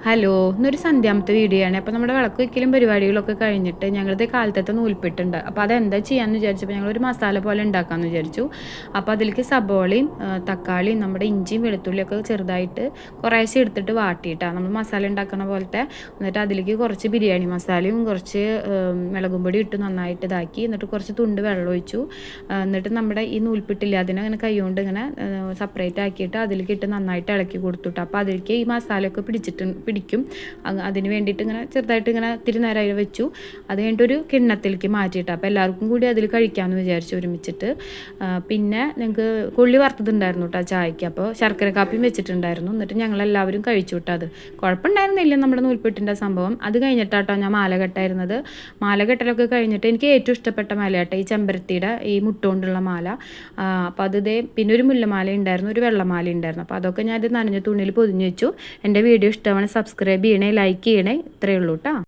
Hello, ഇന്നൊരു സന്ധ്യാമത്തെ video ആണ്. അപ്പോൾ നമ്മുടെ വിളക്ക് വയ്ക്കലും പരിപാടികളൊക്കെ കഴിഞ്ഞിട്ട് ഞങ്ങളുടെ കാലത്തത്തെ നൂൽപ്പെട്ടുണ്ട്. അപ്പോൾ അതെന്താ ചെയ്യാമെന്ന് വിചാരിച്ചപ്പോൾ ഞങ്ങളൊരു മസാല പോലെ ഉണ്ടാക്കാമെന്ന് വിചാരിച്ചു. അപ്പോൾ അതിലേക്ക് സബോളയും തക്കാളിയും നമ്മുടെ ഇഞ്ചിയും വെളുത്തുള്ളിയൊക്കെ ചെറുതായിട്ട് കുറേശ്ശെ എടുത്തിട്ട് വാട്ടിയിട്ടാണ് നമ്മൾ മസാല ഉണ്ടാക്കുന്ന പോലത്തെ. എന്നിട്ട് അതിലേക്ക് കുറച്ച് ബിരിയാണി മസാലയും കുറച്ച് മുളകും പൊടി ഇട്ട് നന്നായിട്ട് ഇതാക്കി, എന്നിട്ട് കുറച്ച് തുണ്ട് വെള്ളം ഒഴിച്ചു. എന്നിട്ട് നമ്മുടെ ഈ നൂൽപ്പെട്ടില്ല അതിനെ അങ്ങനെ കൈകൊണ്ട് ഇങ്ങനെ സെപ്പറേറ്റ് ആക്കിയിട്ട് അതിലേക്ക് ഇട്ട് നന്നായിട്ട് ഇളക്കി കൊടുത്തിട്ട് അപ്പോൾ അതിലേക്ക് ഈ മസാലയൊക്കെ പിടിക്കും. അതിന് വേണ്ടിയിട്ട് ഇങ്ങനെ ചെറുതായിട്ട് ഇങ്ങനെ ഇത്തിരി നേരം വെച്ചു. അത് കഴിഞ്ഞിട്ടൊരു കിണ്ണത്തിലേക്ക് മാറ്റിയിട്ട് അപ്പോൾ എല്ലാവർക്കും കൂടി അതിൽ കഴിക്കാമെന്ന് വിചാരിച്ചു ഒരുമിച്ചിട്ട്. പിന്നെ ഞങ്ങൾക്ക് കൊള്ളി വറുത്തതുണ്ടായിരുന്നു കേട്ടോ ചായക്ക്. അപ്പോൾ ശർക്കര കാപ്പിയും വെച്ചിട്ടുണ്ടായിരുന്നു. എന്നിട്ട് ഞങ്ങളെല്ലാവരും കഴിച്ചു വിട്ടു. അത് കുഴപ്പമുണ്ടായിരുന്നില്ല നമ്മുടെ നൂൽപ്പെട്ടിൻ്റെ സംഭവം. അത് കഴിഞ്ഞിട്ടാട്ടോ ഞാൻ മാല കെട്ടായിരുന്നത്. മാല കെട്ടലൊക്കെ കഴിഞ്ഞിട്ട് എനിക്ക് ഏറ്റവും ഇഷ്ടപ്പെട്ട മാലയാട്ടോ ഈ ചെമ്പരത്തിയുടെ ഈ മുട്ടുകൊണ്ടുള്ള മാല. അപ്പോൾ അത് പിന്നെ ഒരു മുല്ലമാല ഉണ്ടായിരുന്നു, ഒരു വെള്ളമാല ഉണ്ടായിരുന്നു. അപ്പോൾ അതൊക്കെ ഞാൻ നനഞ്ഞ തുണിയിൽ പൊതിഞ്ഞ് വെച്ചു. എൻ്റെ വീഡിയോ ഇഷ്ടമാണ്, സബ്സ്ക്രൈബ് ചെയ്യണേ, ലൈക്ക് ചെയ്യണേ. ഇത്രയേ ഉള്ളൂ കേട്ടോ.